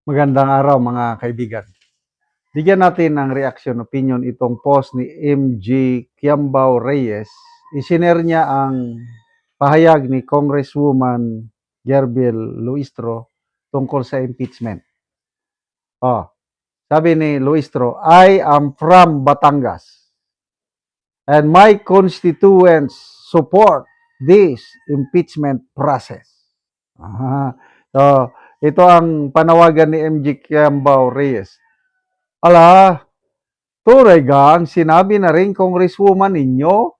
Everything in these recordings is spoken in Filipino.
Magandang araw mga kaibigan. Bigyan natin ng reaction opinion itong post ni MG Kiambao Reyes. Isinare niya ang pahayag ni Congresswoman Gerbel Luistro tungkol sa impeachment. Sabi ni Luistro, I am from Batangas and my constituents support this impeachment process. So, ito ang panawagan ni MG Kiambao Reyes. Ala, tunay gang, sinabi na rin Congresswoman ninyo.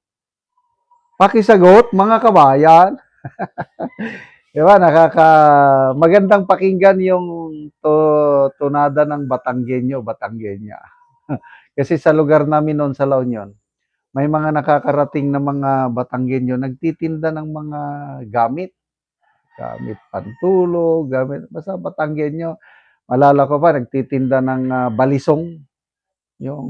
Pakisagot, mga kabayan. Diba, magandang pakinggan yung tunada ng Batanggenya. Kasi sa lugar namin noon sa La Union, may mga nakakarating na mga Batanggenyo nagtitinda ng mga gamit pantulog, basta Batanggenyo. Malala ko pa, nagtitinda ng balisong. Yung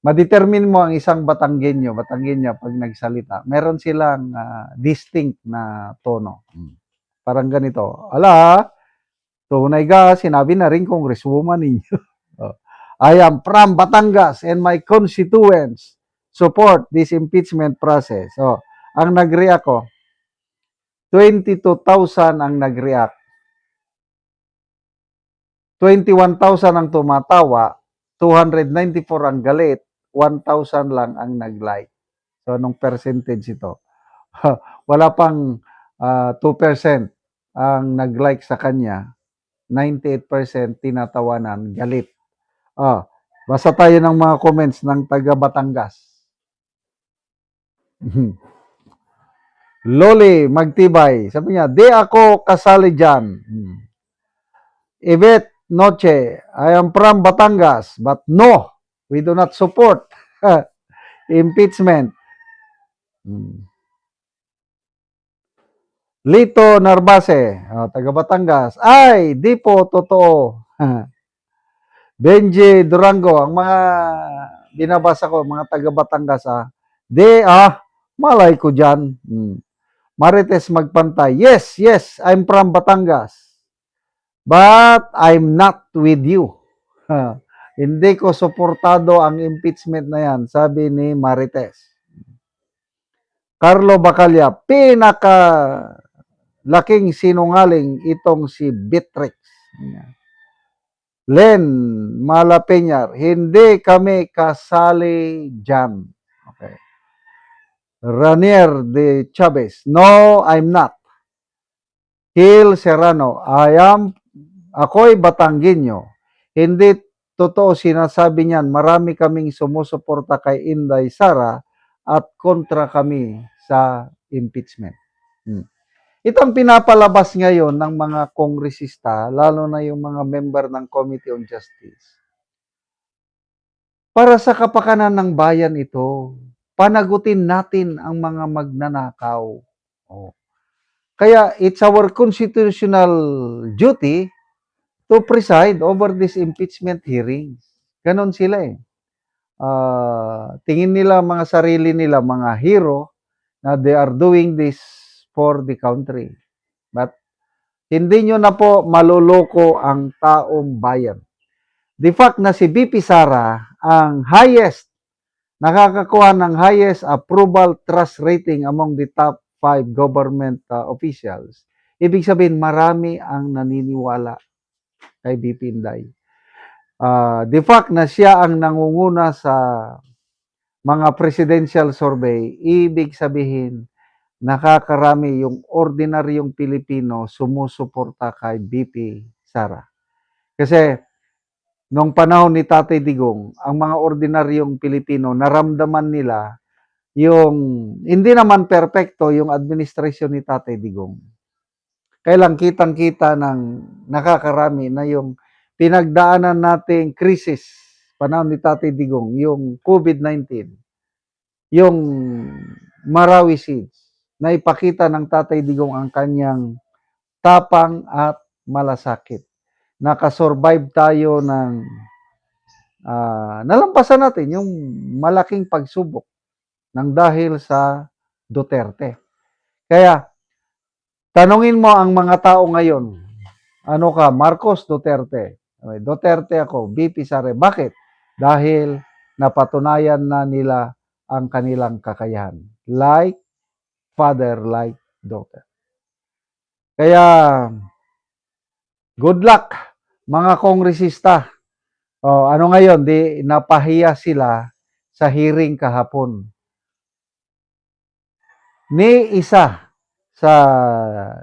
ma-determine mo ang isang Batanggenya pag nagsalita. Meron silang distinct na tono. Parang ganito. Ala, tunay ga, sinabi na rin Congresswoman ninyo. I am from Batangas and my constituents support this impeachment process. Ang nag-react ko, 22,000 ang nag-react. 21,000 ang tumatawa, 294 ang galit, 1,000 lang ang nag-like. So, anong percentage ito? Wala pang 2% ang nag-like sa kanya, 98% tinatawanan, galit. Basta tayo ng mga comments ng taga Batangas. Loli Magtibay, sabi niya, di ako kasali dyan. Ibet Noche, I am from Batangas, but no, we do not support impeachment. Lito Narbase, taga Batangas, ay, di po totoo. Benji Durango, ang mga binabasa ko, mga taga Batangas, malay ko dyan. Marites Magpantay, yes, I'm from Batangas. But I'm not with you. Hindi ko suportado ang impeachment na yan, sabi ni Marites. Carlo Bacalla, laking sinungaling itong si Beatrix. Len Malapeñar, hindi kami kasali dyan. Okay. Ranier de Chavez, no, I'm not. Gil Serrano, ako'y Batanggenyo. Hindi totoo sinasabi niyan. Marami kaming sumusuporta kay Inday Sara at kontra kami sa impeachment. Ito ang pinapalabas ngayon ng mga kongresista, lalo na yung mga member ng Committee on Justice. Para sa kapakanan ng bayan ito, panagutin natin ang mga magnanakaw. Kaya it's our constitutional duty to preside over this impeachment hearings. Ganon sila eh. Tingin nila mga sarili nila, mga hero, na they are doing this for the country. But hindi nyo na po maluloko ang taong bayan. The fact na si BP Sara ang nakakakuha ng highest approval trust rating among the top 5 government officials, ibig sabihin marami ang naniniwala kay BP Inday. The fact na siya ang nangunguna sa mga presidential survey, ibig sabihin nakakarami yung ordinaryong Pilipino sumusuporta kay BP Sara. Kasi nung panahon ni Tatay Digong, ang mga ordinaryong Pilipino naramdaman nila yung hindi naman perpekto yung administrasyon ni Tatay Digong. Kailang kitang-kita ng nakakarami na yung pinagdaanan nating krisis panahon ni Tatay Digong, yung COVID-19, yung Marawi Siege, na ipakita ng Tatay Digong ang kanyang tapang at malasakit. Nakasurvive tayo ng nalampasan natin yung malaking pagsubok ng dahil sa Duterte. Kaya, tanungin mo ang mga tao ngayon, ano ka, Marcos, Duterte. Okay, Duterte ako, BP Sara. Bakit? Dahil napatunayan na nila ang kanilang kakayahan. Like father, like daughter. Kaya, good luck, mga kongresista. O, ano ngayon, di napahiya sila sa hearing kahapon. Ni isa sa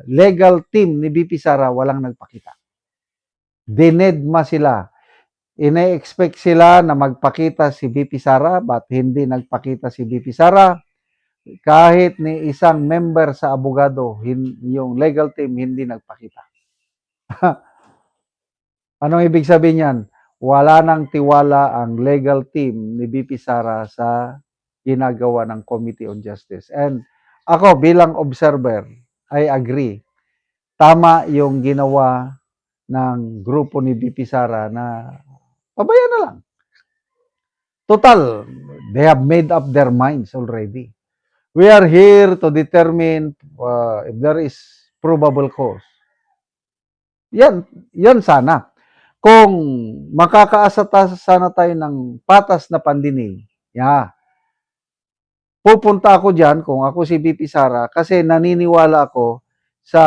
legal team ni BP Sara walang nagpakita. Dinedma sila. Ine-expect sila na magpakita si BP Sara, but hindi nagpakita si BP Sara. Kahit ni isang member sa abogado, yung legal team hindi nagpakita. Anong ibig sabihin yan? Wala nang tiwala ang legal team ni BP Sara sa ginagawa ng Committee on Justice. And ako bilang observer, I agree. Tama yung ginawa ng grupo ni BP Sara na pabayaan na lang. Total, they have made up their minds already. We are here to determine if there is probable cause. Yan sana. Kung makakaasa sana tayo ng patas na pandinig, pupunta ako dyan kung ako si BP Sara kasi naniniwala ako sa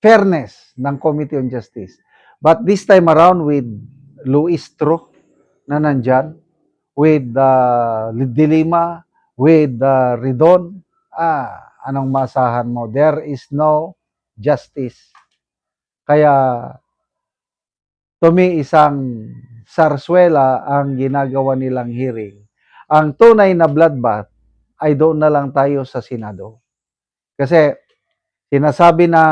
fairness ng Committee on Justice. But this time around with Luis Tro na nandyan, with De Lima, with Ridon, anong masahan mo? There is no justice. Kaya, to me, isang sarswela ang ginagawa nilang hearing. Ang tunay na bloodbath ay doon na lang tayo sa Senado. Kasi, sinasabi na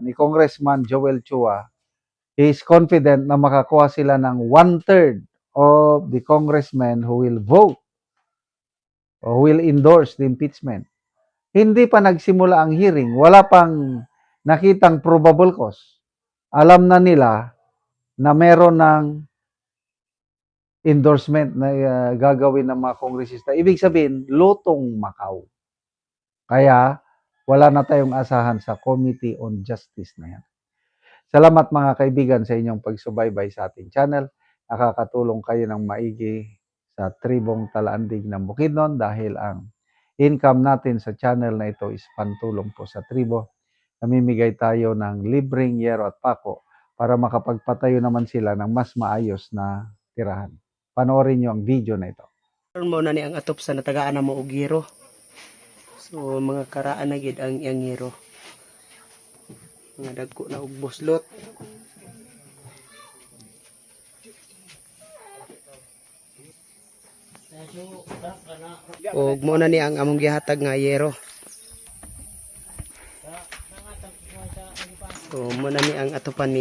ni Congressman Joel Chua, he is confident na makakuha sila ng 1/3 of the congressmen who will vote or who will endorse the impeachment. Hindi pa nagsimula ang hearing. Wala pang nakitang probable cause. Alam na nila na meron ng endorsement na gagawin ng mga kongresista. Ibig sabihin, lutong Macau. Kaya, wala na tayong asahan sa Committee on Justice na yan. Salamat mga kaibigan sa inyong pagsubaybay sa ating channel. Nakakatulong kayo ng maigi sa tribong Talaandig ng Bukidnon dahil ang income natin sa channel na ito is pantulong po sa tribo. Namimigay tayo ng libreng yero at pako para makapagpatayo naman sila ng mas maayos na tirahan. Panoorin nyo ang video na ito. Mo na ni ang atop sa natagaan na mo og giro. So mga karaan na gid ang iyang giro. Mga dagko na og buslot. Og mo na ni ang among gihatag nga yero. So mo na ni ang atupan ni